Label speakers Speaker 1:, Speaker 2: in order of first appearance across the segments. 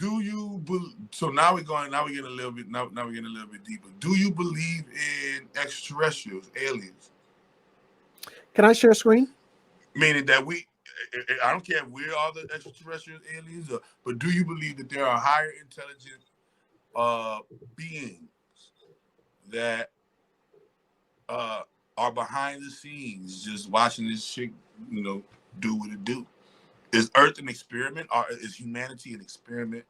Speaker 1: So now we're going. Now we're getting a little bit. Now we're getting a little bit deeper. Do you believe in extraterrestrials, aliens?
Speaker 2: Can I share screen?
Speaker 1: Meaning that I don't care if we're all the extraterrestrial aliens, but do you believe that there are higher intelligent beings that are behind the scenes just watching this shit, do what it do? Is Earth an experiment, or is humanity an experiment,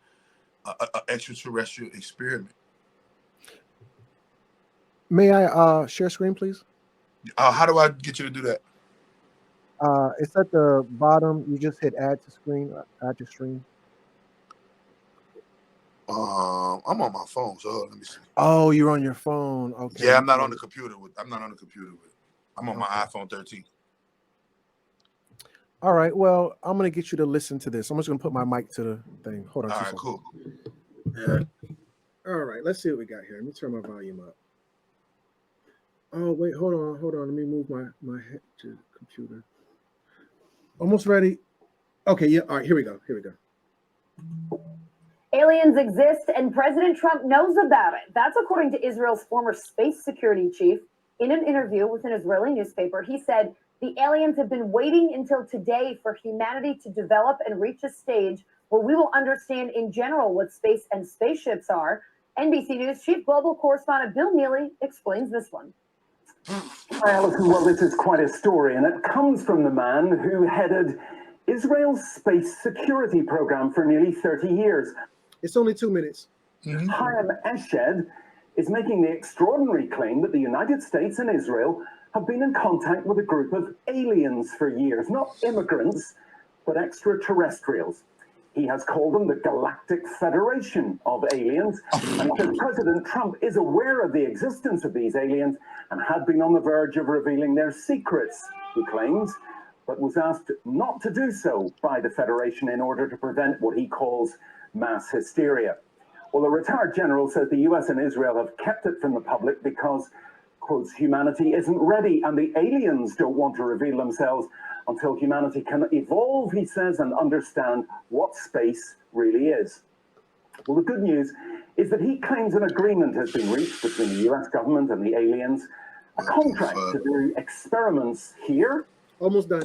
Speaker 1: an extraterrestrial experiment?
Speaker 2: May I share screen, please?
Speaker 1: How do I get you to do that?
Speaker 2: It's at the bottom. You just hit add to screen, add to stream.
Speaker 1: I'm on my phone, so let me see.
Speaker 2: Oh, you're on your phone. Okay.
Speaker 1: Yeah, I'm not on the computer I'm on my iPhone 13.
Speaker 2: All right. Well, I'm gonna get you to listen to this. I'm just gonna put my mic to the thing. Hold on.
Speaker 1: All right, cool.
Speaker 2: Yeah. All right. Let's see what we got here. Let me turn my volume up. Oh wait, hold on. Let me move my head to the computer. Almost ready. Okay. Yeah. All right. Here we go.
Speaker 3: Aliens exist and President Trump knows about it. That's according to Israel's former space security chief. In an interview with an Israeli newspaper, he said the aliens have been waiting until today for humanity to develop and reach a stage where we will understand in general what space and spaceships are. NBC News chief global correspondent Bill Neely explains this one.
Speaker 4: Hi, Alison. Well, this is quite a story, and it comes from the man who headed Israel's space security program for nearly 30 years.
Speaker 2: It's only 2 minutes.
Speaker 4: Chaim Eshed is making the extraordinary claim that the United States and Israel have been in contact with a group of aliens for years, not immigrants, but extraterrestrials. He has called them the Galactic Federation of Aliens, and says President Trump is aware of the existence of these aliens and had been on the verge of revealing their secrets, he claims, but was asked not to do so by the Federation in order to prevent what he calls mass hysteria. Well, the retired general says the US and Israel have kept it from the public because, quotes, humanity isn't ready and the aliens don't want to reveal themselves until humanity can evolve, he says, and understand what space really is. Well, the good news is that he claims an agreement has been reached between the US government and the aliens, a contract to do experiments here.
Speaker 2: Almost done.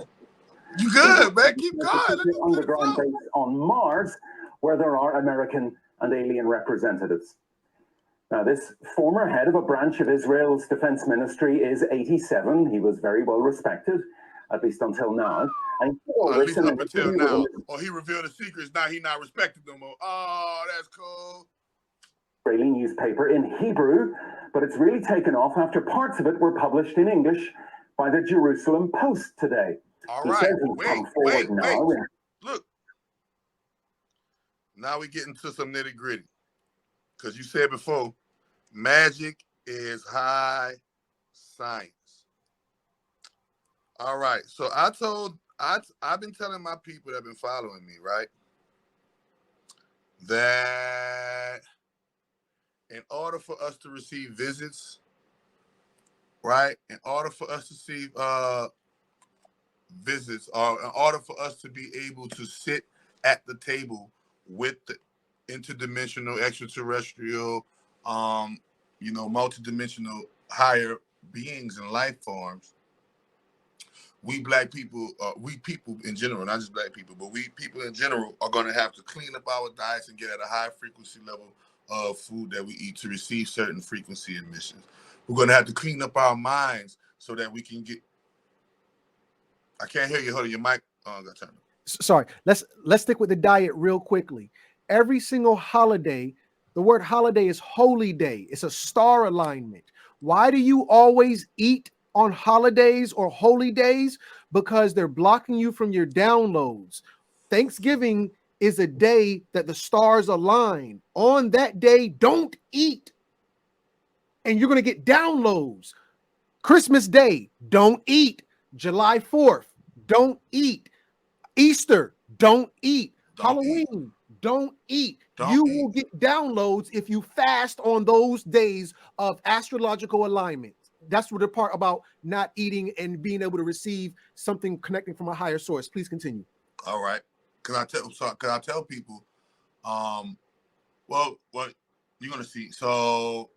Speaker 1: You good, man. Keep going.
Speaker 4: Underground base on Mars, where there are American and alien representatives. Now, this former head of a branch of Israel's defense ministry is 87. He was very well respected, at least until now. And
Speaker 1: at least up until now. Or he revealed the secrets, now he's not respected no more. Oh, that's cool.
Speaker 4: Israeli newspaper in Hebrew, but it's really taken off after parts of it were published in English by the Jerusalem Post today.
Speaker 1: All right, wait. Look. Now we get into some nitty gritty. Because you said before, magic is high science. All right. So I've been telling my people that have been following me, right, that in order for us to receive visits, right, in order for us to see visits, or in order for us to be able to sit at the table with the interdimensional, extraterrestrial, multidimensional higher beings and life forms, we black people, we people in general, not just black people, but we people in general are going to have to clean up our diets and get at a high frequency level of food that we eat to receive certain frequency emissions. We're going to have to clean up our minds so that we can get. I can't hear you. Hold on, your mic got turned on.
Speaker 2: Sorry. Let's stick with the diet real quickly. Every single holiday, the word holiday is holy day. It's a star alignment. Why do you always eat on holidays or holy days? Because they're blocking you from your downloads. Thanksgiving is a day that the stars align. On that day, don't eat. And you're going to get downloads. Christmas Day, don't eat. July 4th, don't eat. Easter, don't eat. Halloween, don't eat. You will get downloads if you fast on those days of astrological alignment. That's what the part about not eating and being able to receive something connecting from a higher source. Please continue.
Speaker 1: All right. Can I tell people Well, what you're gonna see. So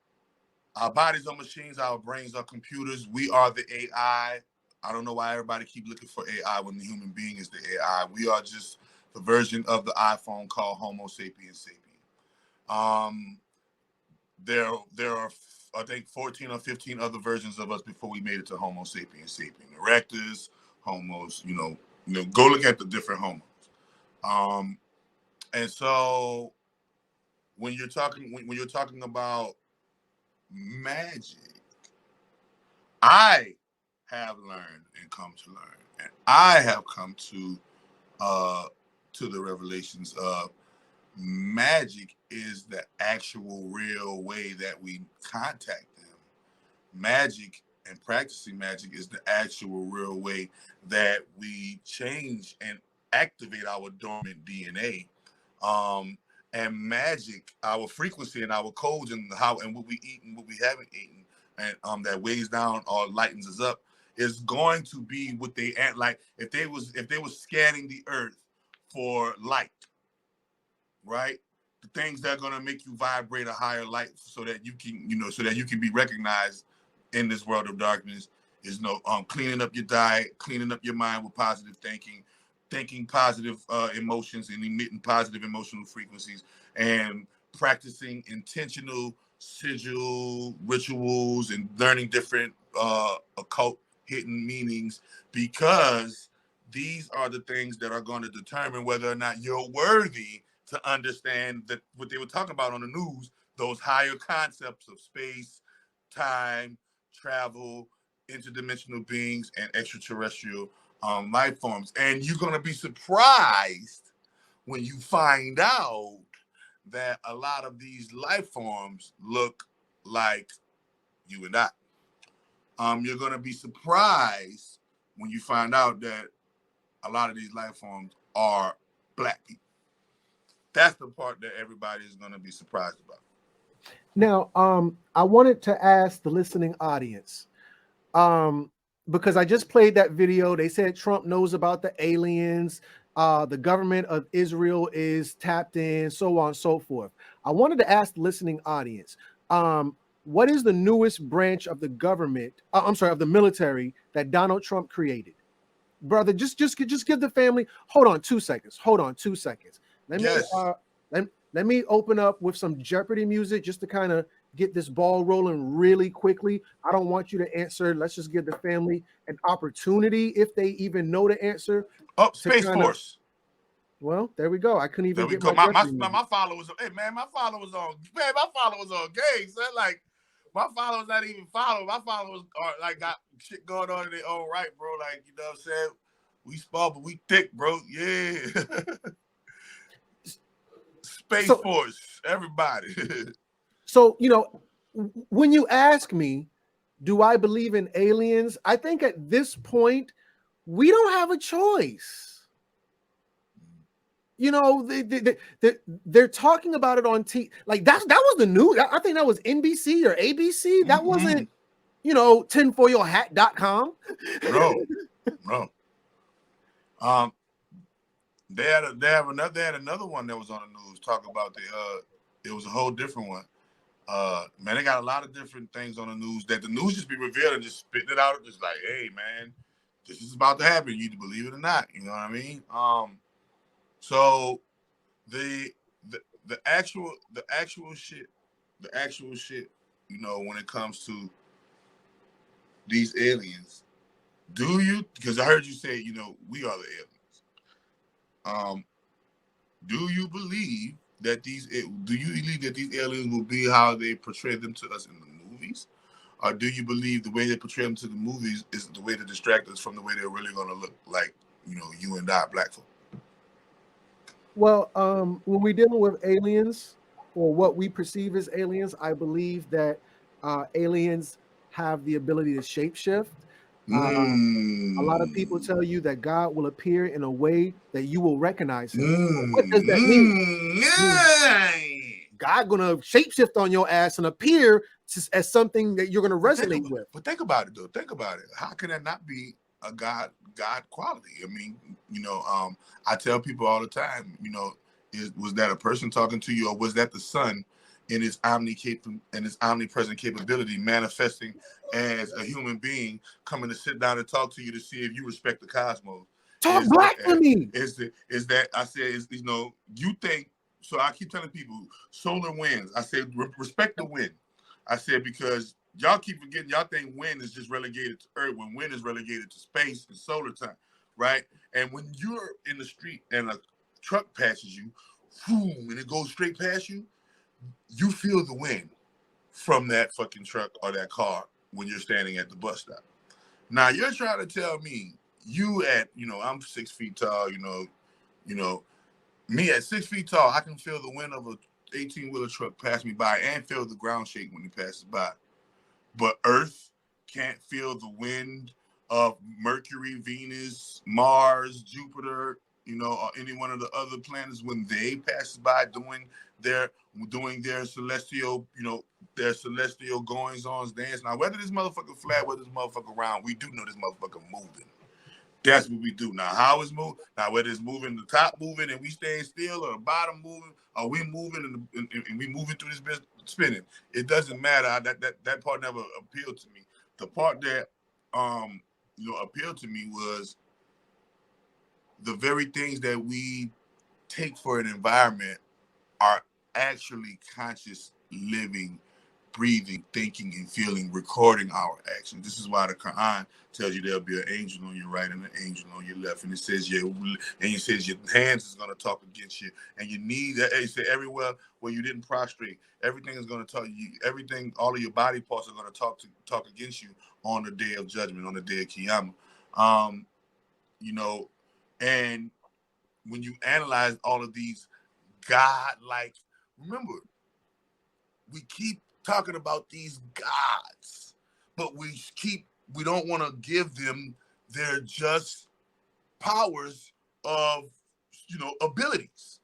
Speaker 1: our bodies are machines, our brains are computers. We are the AI. I don't know why everybody keep looking for AI when the human being is the AI. We are just the version of the iPhone called Homo sapiens sapien. There are I think 14 or 15 other versions of us before we made it to Homo sapiens sapien. Erectus, Homos, go look at the different Homos. And so when you're talking about magic, I have learned and come to learn, and I have come to the revelations of magic is the actual real way that we contact them. Magic and practicing magic is the actual real way that we change and activate our dormant DNA. And magic, our frequency and our codes and what we eat and what we haven't eaten, and that weighs down or lightens us up, is going to be what they act like if they was scanning the earth for light, right? The things that are going to make you vibrate a higher light so that you can be recognized in this world of darkness is cleaning up your diet, cleaning up your mind with positive thinking positive emotions and emitting positive emotional frequencies, and practicing intentional sigil rituals and learning different occult hidden meanings, because these are the things that are going to determine whether or not you're worthy to understand that what they were talking about on the news, those higher concepts of space, time, travel, interdimensional beings, and extraterrestrial life forms. And you're going to be surprised when you find out that a lot of these life forms look like you and I. You're going to be surprised when you find out that a lot of these life forms are Black people. That's the part that everybody is going to be surprised about.
Speaker 2: Now, I wanted to ask the listening audience, because I just played that video. They said Trump knows about the aliens. The government of Israel is tapped in, so on and so forth. I wanted to ask the listening audience, what is the newest branch of the government? Of the military that Donald Trump created? Brother, just give the family. Hold on 2 seconds. Let me open up with some Jeopardy music just to kind of get this ball rolling really quickly. I don't want you to answer. Let's just give the family an opportunity, if they even know the answer.
Speaker 1: Oh, Space Force.
Speaker 2: Well, there we go. I couldn't even get my
Speaker 1: followers. Hey man, my followers on game, son. Like, my followers not even following. My followers are like got shit going on in their own right, bro. Like, you know what I'm saying? We small, but we thick, bro. Yeah. Space Force, everybody.
Speaker 2: So, when you ask me, do I believe in aliens? I think at this point, we don't have a choice. They're talking about it on TV. Like, that was the news. I think that was NBC or ABC. That wasn't, tinfoilhat.com.
Speaker 1: No. They had another one that was on the news talking about it was a whole different one. Man, they got a lot of different things on the news that the news just be revealed and just spitting it out, just like, hey man, this is about to happen. You either believe it or not. You know what I mean? So the actual shit, when it comes to these aliens, because I heard you say, we are the aliens. Do you believe that these aliens will be how they portray them to us in the movies? Or do you believe the way they portray them to the movies is the way to distract us from the way they're really going to look like, you and I, Black folk?
Speaker 2: Well, when we're dealing with aliens, or what we perceive as aliens, I believe that aliens have the ability to shapeshift. A lot of people tell you that God will appear in a way that you will recognize him. What does that mean? God gonna shapeshift on your ass and appear as something that you're gonna resonate with.
Speaker 1: But think about it, though. Think about it. How can that not be a God quality? I mean, I tell people all the time, Was that a person talking to you, or was that the sun in its omnipresent capability manifesting as a human being coming to sit down and talk to you to see if you respect the cosmos?
Speaker 2: Talk black to me.
Speaker 1: Is that I said is, you know, you think so? I keep telling people solar winds. I said respect the wind. I said because y'all keep forgetting, y'all think wind is just relegated to Earth when wind is relegated to space and solar time, right? And when you're in the street and a truck passes you, boom, and it goes straight past you, you feel the wind from that fucking truck or that car when you're standing at the bus stop. Now you're trying to tell me you at, you know, I'm 6 feet tall, you know, me at 6 feet tall, I can feel the wind of a 18-wheeler truck pass me by and feel the ground shake when it passes by. But Earth can't feel the wind of Mercury, Venus, Mars, Jupiter, you know, or any one of the other planets when they pass by doing their celestial, you know, their celestial goings on dance. Now, whether this motherfucker flat, whether this motherfucker round, we do know this motherfucker moving. That's what we do. Now, how it's moving, now whether it's moving, the top moving and we staying still, or the bottom moving, or we moving and we moving through this bitch spinning, it doesn't matter. That part never appealed to me. The part that you know, appealed to me was the very things that we take for an environment are actually conscious living, breathing, thinking, and feeling, recording our actions. This is why the Quran tells you there'll be an angel on your right and an angel on your left, and it says your hands is going to talk against you, and you need that. It said everywhere where you didn't prostrate, everything is going to talk you. Everything, all of your body parts are going to talk against you on the day of judgment, on the day of Qiyamah. You know, and when you analyze all of these God-like, remember, we keep talking about these gods, but we don't want to give them their just powers of, you know, abilities.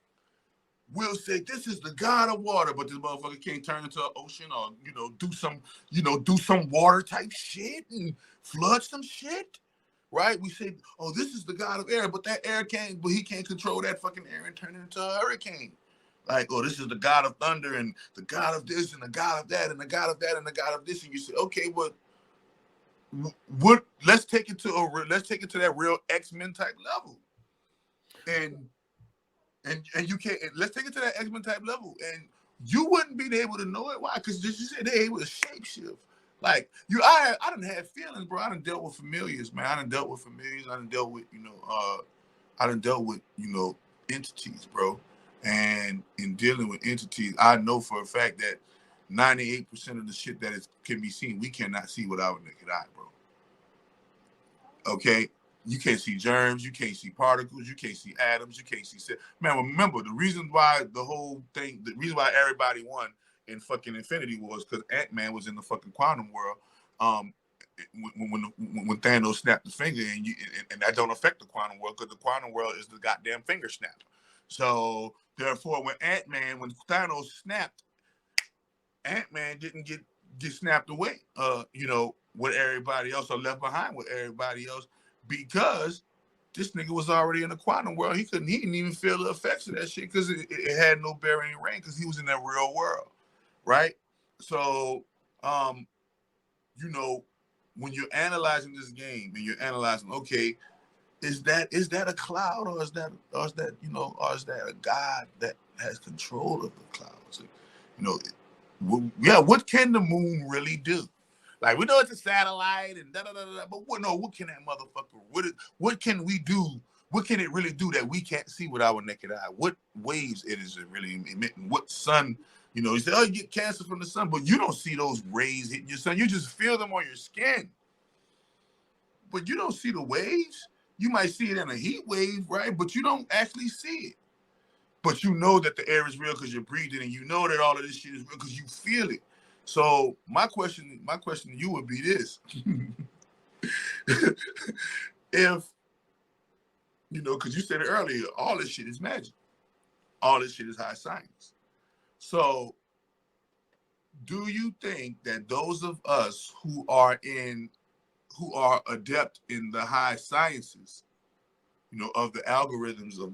Speaker 1: We'll say this is the god of water, but this motherfucker can't turn into an ocean, or, you know, do some water type shit and flood some shit, right? We say, oh, this is the god of air, but he can't control that fucking air and turn it into a hurricane. Like, oh, this is the god of thunder and the god of this and the god of that and the god of that and the god of this, and you say, okay, but let's take it to that real X-Men type level, and you can't. Let's take it to that X-Men type level, and you wouldn't be able to know it. Why? Because you said they're able to shapeshift. Like I done had feelings, bro. I done dealt with familiars, man. I done dealt with familiars. I done dealt with, entities, bro. And in dealing with entities, I know for a fact that 98% of the shit that can be seen, we cannot see with our naked eye, bro. Okay? You can't see germs, you can't see particles, you can't see atoms, you can't see... Man, remember, the reason why everybody won in fucking Infinity War is because Ant-Man was in the fucking quantum world. When Thanos snapped his finger, and that don't affect the quantum world, because the quantum world is the goddamn finger snap. So therefore, when Thanos snapped, Ant-Man didn't get snapped away, with everybody else, or left behind with everybody else, because this nigga was already in the quantum world. He didn't even feel the effects of that shit because it had no bearing in rain, because he was in that real world, right? So, when you're analyzing this game and you're analyzing, okay, is that a cloud, or is that a god that has control of the clouds? What can the moon really do? Like, we know it's a satellite and but what can that motherfucker? What can we do? What can it really do that we can't see with our naked eye? What waves is it really emitting? What sun? You say, oh, you get cancer from the sun, but you don't see those rays hitting your sun. You just feel them on your skin, but you don't see the waves. You might see it in a heat wave, right? But you don't actually see it. But you know that the air is real because you're breathing, and you know that all of this shit is real because you feel it. So my question to you would be this: if because you said it earlier, all this shit is magic, all this shit is high science. So, do you think that those of us who are adept in the high sciences, of the algorithms of,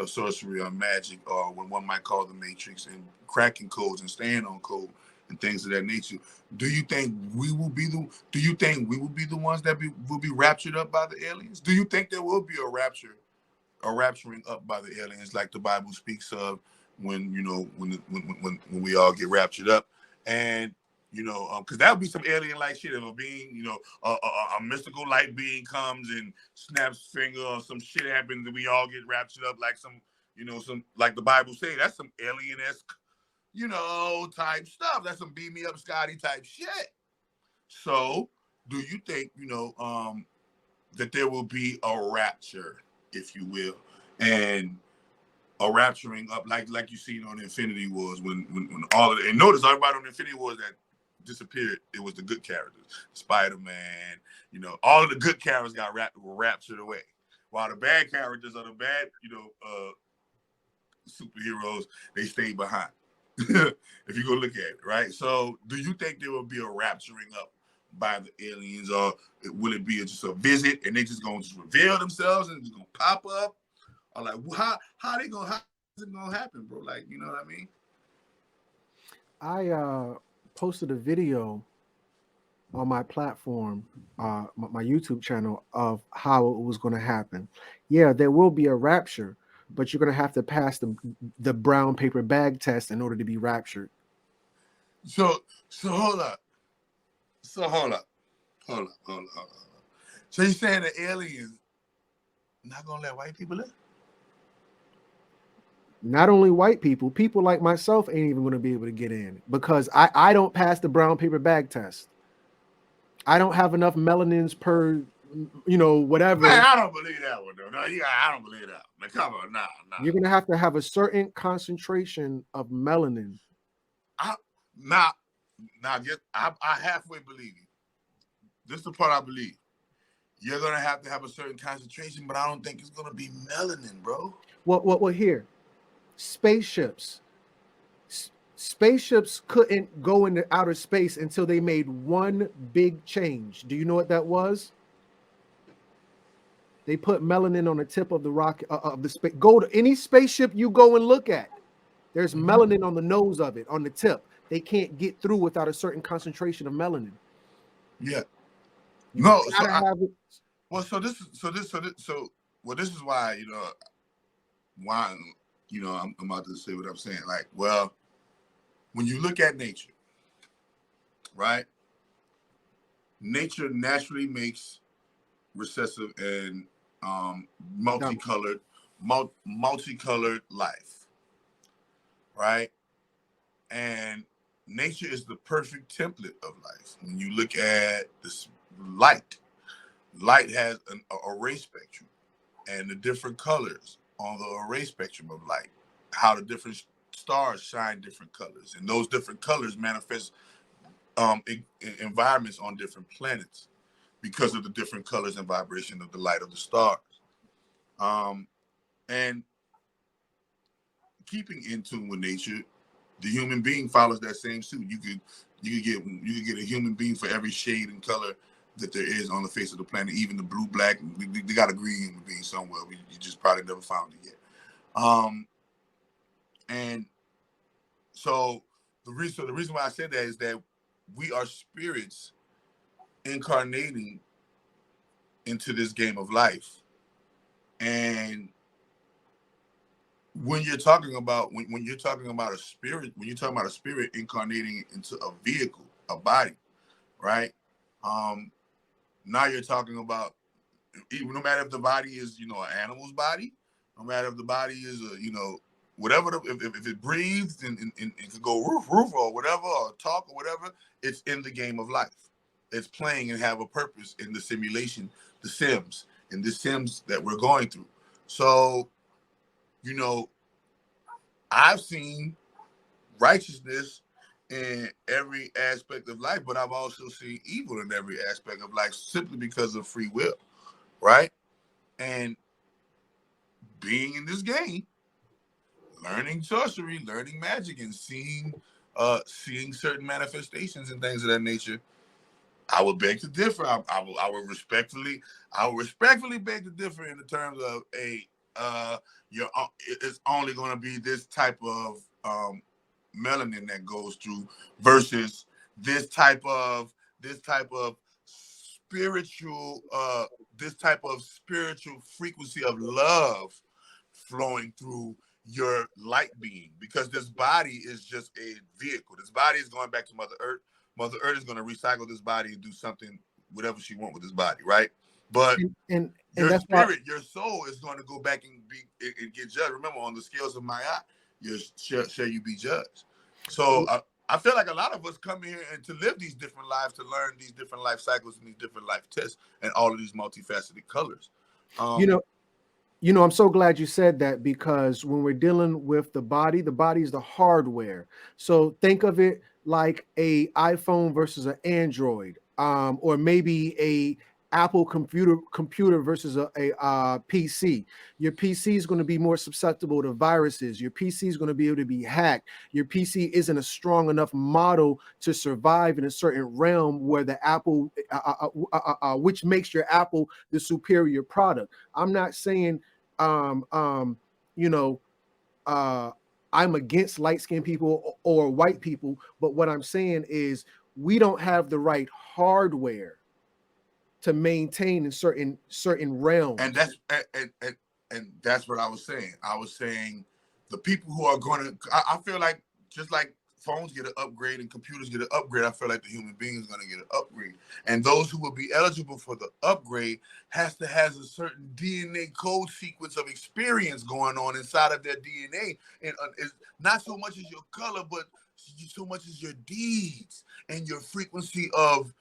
Speaker 1: sorcery or magic, or what one might call the matrix, and cracking codes and staying on code and things of that nature. Do you think we will be the ones that will be raptured up by the aliens? Do you think there will be a rapturing up by the aliens like the Bible speaks of, when when we all get raptured up? And because that would be some alien-like shit. If a being, a mystical light being comes and snaps finger, or some shit happens and we all get raptured up like some like the Bible say. That's some alien-esque, type stuff. That's some beam me up Scotty type shit. So, do you think, that there will be a rapture, if you will, and a rapturing up like you seen on Infinity Wars when all of it, and notice everybody on Infinity Wars that disappeared, it was the good characters, Spider-Man, all of the good characters were raptured away, while the bad characters or the bad, superheroes, they stayed behind. If you go look at it, right? So, do you think there will be a rapturing up by the aliens, or will it be just a visit and they just gonna reveal themselves and just gonna pop up? Or like, how is it gonna happen, bro? Like, you know what I mean?
Speaker 2: I posted a video on my platform, my YouTube channel, of how it was going to happen. Yeah, there will be a rapture, but you're going to have to pass the brown paper bag test in order to be raptured.
Speaker 1: So hold up. Hold up. So you're saying the aliens not gonna let white people live?
Speaker 2: Not only white people like myself ain't even going to be able to get in, because I don't pass the brown paper bag test. I don't have enough melanins per, whatever.
Speaker 1: Man, I don't believe that one, though. No, I don't believe that. Man, come on, nah.
Speaker 2: You're going to have a certain concentration of melanin.
Speaker 1: I halfway believe you. This is the part I believe. You're going to have a certain concentration, but I don't think it's going to be melanin, bro.
Speaker 2: Well, here. Spaceships couldn't go into outer space until they made one big change. Do you know what that was? They put melanin on the tip of the rocket of the space. Go to any spaceship you go and look at. There's melanin on the nose of it, on the tip. They can't get through without a certain concentration of melanin.
Speaker 1: Yeah. No. This is why I'm about to say what I'm saying. Like, well, when you look at nature, right? Nature naturally makes recessive and multicolored life, right? And nature is the perfect template of life. When you look at this light has an array spectrum, and the different colors on the array spectrum of light, how the different stars shine different colors, and those different colors manifest environments on different planets because of the different colors and vibration of the light of the stars. And keeping in tune with nature, the human being follows that same suit. You could get a human being for every shade and color that there is on the face of the planet, even the blue, black. They got a green human being somewhere. You just probably never found it yet. And so the reason why I said that is that we are spirits incarnating into this game of life. And when you're talking about a spirit, when you're talking about a spirit incarnating into a vehicle, a body, right? Now you're talking about, even no matter if the body is, an animal's body, no matter if the body is whatever, if it breathes and can go roof or whatever, or talk or whatever, it's in the game of life. It's playing and have a purpose in the simulation, the Sims, and the Sims that we're going through. So, I've seen righteousness in every aspect of life, but I've also seen evil in every aspect of life simply because of free will, right? And being in this game, learning sorcery, learning magic, and seeing certain manifestations and things of that nature, I would beg to differ. I would respectfully beg to differ in the terms of it's only going to be this type of melanin that goes through versus this type of spiritual frequency of love flowing through your light being, because this body is just a vehicle. This body is going back to Mother Earth. Mother Earth is going to recycle this body and do something, whatever she wants with this body, right? But
Speaker 2: and
Speaker 1: your
Speaker 2: that's
Speaker 1: spirit,
Speaker 2: why,
Speaker 1: your soul is going to go back and get judged. Remember, on the scales of my eye, shall you be judged. So I feel like a lot of us come here and to live these different lives, to learn these different life cycles and these different life tests and all of these multifaceted colors.
Speaker 2: I'm so glad you said that, because when we're dealing with the body is the hardware. So think of it like a iPhone versus an Android, or maybe a Apple computer versus a PC. Your PC is going to be more susceptible to viruses. Your PC is going to be able to be hacked. Your PC isn't a strong enough model to survive in a certain realm where the Apple, which makes your Apple the superior product. I'm not saying, I'm against light-skinned people or white people, but what I'm saying is we don't have the right hardware to maintain in certain realms.
Speaker 1: And that's what I was saying. I was saying the people who are going to, I feel like just like phones get an upgrade and computers get an upgrade, I feel like the human being is going to get an upgrade. And those who will be eligible for the upgrade has a certain DNA code sequence of experience going on inside of their DNA. And it's not so much as your color, but so much as your deeds and your frequency of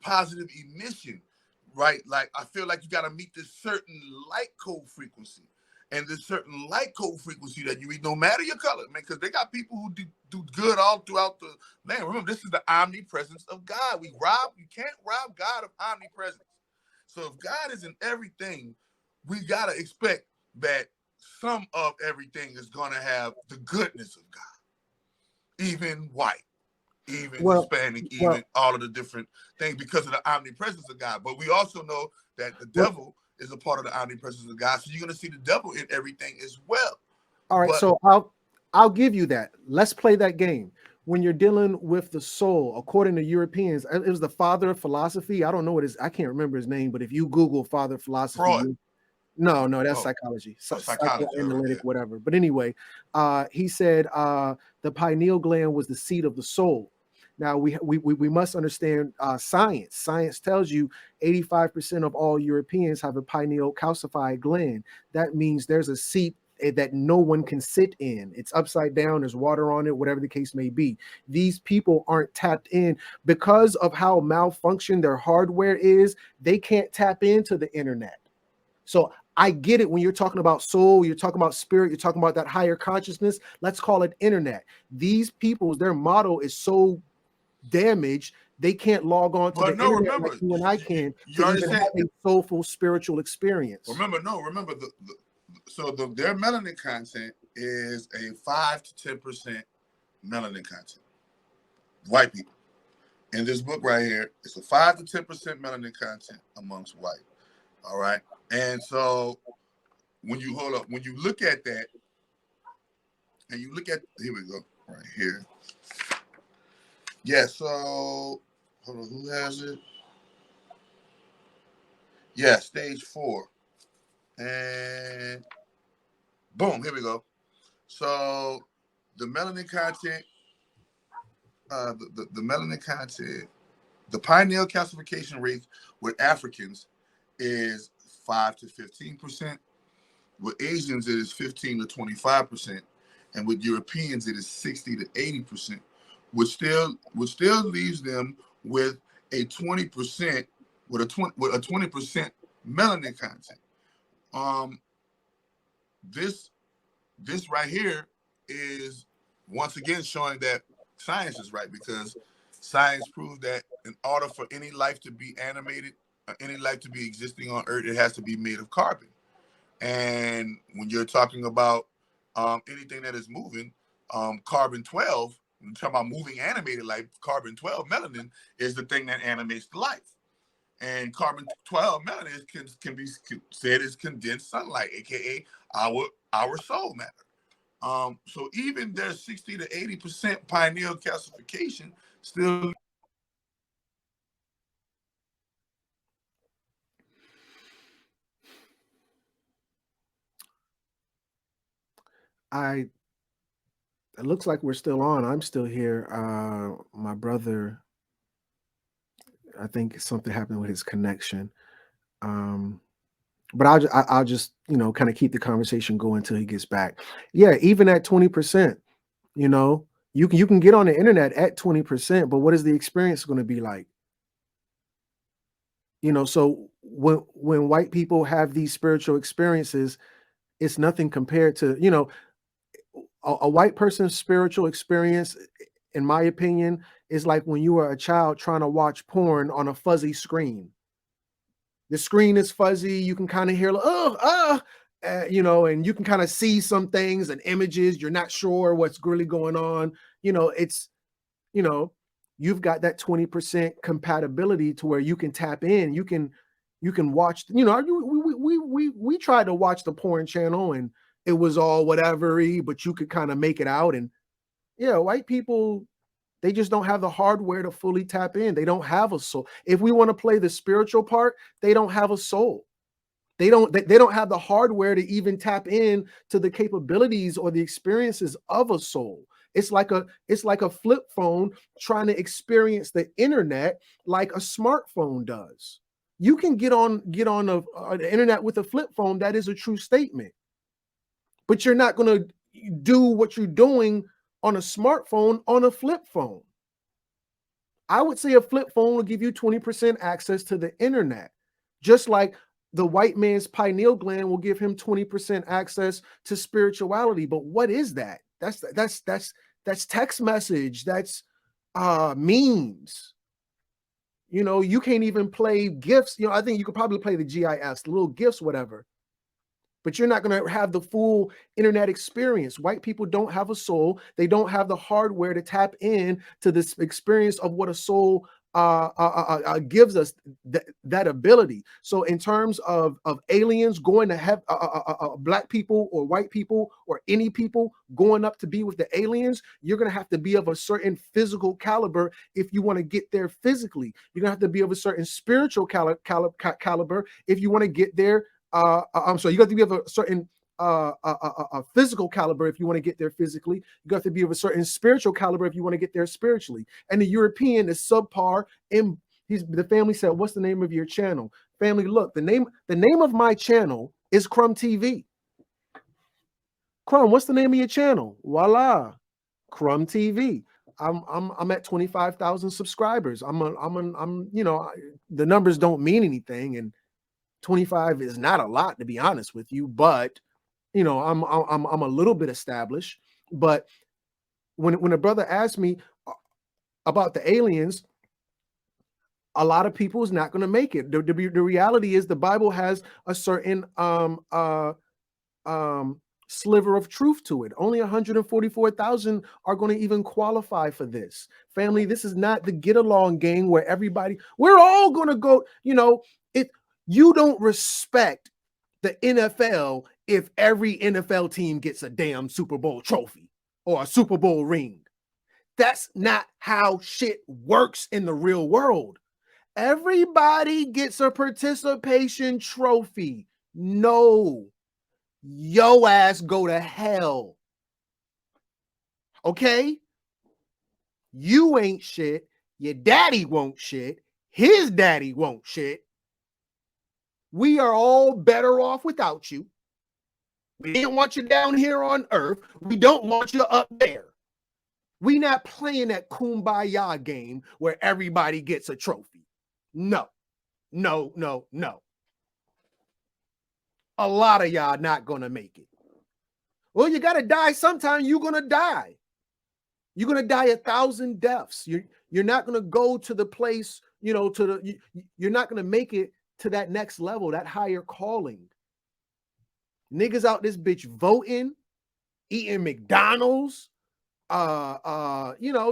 Speaker 1: positive emission. Right, like I feel like you got to meet this certain light code frequency, and this certain light code frequency that you read, no matter your color, man. Because they got people who do good all throughout the land. Remember, this is the omnipresence of God. You can't rob God of omnipresence. So if God is in everything, we gotta expect that some of everything is gonna have the goodness of God, even white. Even Hispanic, all of the different things, because of the omnipresence of God. But we also know that the devil is a part of the omnipresence of God. So you're going to see the devil in everything as well.
Speaker 2: All right, so I'll give you that. Let's play that game. When you're dealing with the soul, according to Europeans, it was the father of philosophy. I don't know what I can't remember his name, but if you Google father of philosophy,
Speaker 1: Freud.
Speaker 2: No, that's psychology, psychoanalytic, whatever. But anyway, he said the pineal gland was the seat of the soul. Now we must understand science. Science tells you 85% of all Europeans have a pineal calcified gland. That means there's a seat that no one can sit in. It's upside down. There's water on it, whatever the case may be. These people aren't tapped in because of how malfunctioned their hardware is. They can't tap into the internet. So I get it when you're talking about soul, you're talking about spirit, you're talking about that higher consciousness. Let's call it internet. These people, their model is so damaged, they can't log on to the internet like you and I can to even have a soulful spiritual experience.
Speaker 1: Remember their melanin content is a 5 to 10% melanin content. White people. In this book right here, it's a 5 to 10% melanin content amongst white. All right. And so when you look at that, and you look at, here we go, right here. Yeah, so hold on, who has it? Yeah, stage 4. And boom, here we go. So the melanin content, the melanin content, the pineal calcification rate with Africans is 5 to 15%. With Asians, it is 15 to 25%, and with Europeans, it is 60 to 80%, which still leaves them with a 20% with a 20% melanin content. This right here is once again showing that science is right, because science proves that in order for any life to be animated, any life to be existing on Earth, it has to be made of carbon. And when you're talking about anything that is moving, carbon 12, We're talking about moving animated light. Carbon-12 melanin is the thing that animates the life. And carbon-12 melanin can be said as condensed sunlight, aka our soul matter. So even there's 60 to 80% pineal calcification still.
Speaker 2: It looks like we're still on. I'm still here. My brother, I think something happened with his connection. But I'll just, kind of keep the conversation going until he gets back. Yeah, even at 20%, you can get on the internet at 20%, but what is the experience going to be like? So when white people have these spiritual experiences, it's nothing compared to, a white person's spiritual experience, in my opinion, is like when you were a child trying to watch porn on a fuzzy screen. The screen is fuzzy. You can kind of hear, and you can kind of see some things and images. You're not sure what's really going on. It's, you've got that 20% compatibility to where you can tap in. You can watch. We tried to watch the porn channel and it was all whatever-y, but you could kind of make it out. And yeah, white people, they just don't have the hardware to fully tap in. They don't have a soul. If we want to play the spiritual part, they don't have a soul. They don't have the hardware to even tap in to the capabilities or the experiences of a soul. It's like a flip phone trying to experience the internet like a smartphone does. You can get on the internet with a flip phone. That is a true statement. But you're not going to do what you're doing on a smartphone on a flip phone. I would say a flip phone will give you 20% access to the internet, just like the white man's pineal gland will give him 20% access to spirituality. But what is that? That's text message. That's memes. You can't even play GIFs. I think you could probably play the GIFs, the little GIFs, whatever. But you're not going to have the full internet experience. White people don't have a soul. They don't have the hardware to tap in to this experience of what a soul gives us, that ability. So in terms of aliens going to have black people or white people or any people going up to be with the aliens, you're going to have to be of a certain physical caliber if you want to get there physically. You're going to have to be of a certain spiritual caliber if you want to get there. I'm sorry, you got to be of a certain a physical caliber if you want to get there physically. You got to be of a certain spiritual caliber if you want to get there spiritually. And the European is subpar. And the family said, "What's the name of your channel?" Family, look, the name of my channel is Crumb TV. Crumb, what's the name of your channel? Voila, Crumb TV. I'm at 25,000 subscribers. The numbers don't mean anything, and 25 is not a lot, to be honest with you, but I'm a little bit established. But when a brother asked me about the aliens, a lot of people is not going to make it. The reality is the Bible has a certain sliver of truth to it. Only 144,000 are going to even qualify for this. Family, this is not the get along game where we're all going to go, you don't respect the NFL if every NFL team gets a damn Super Bowl trophy or a Super Bowl ring. That's not how shit works in the real world. Everybody gets a participation trophy. No, yo ass go to hell. Okay? You ain't shit. Your daddy won't shit. His daddy won't shit. We are all better off without you. We didn't want you down here on earth. We don't want you up there. We not playing that kumbaya game where everybody gets a trophy. No. A lot of y'all not going to make it. Well, you got to die sometime. You're going to die. You're going to die 1,000 deaths. You're not going to go to the place, you're not going to make it to that next level, that higher calling. Niggas out this bitch voting, eating McDonald's,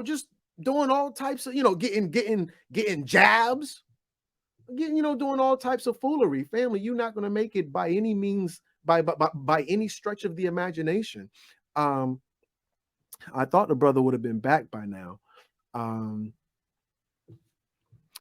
Speaker 2: just doing all types of, getting jabs, doing all types of foolery. Family, you're not going to make it by any means, by any stretch of the imagination. I thought the brother would have been back by now.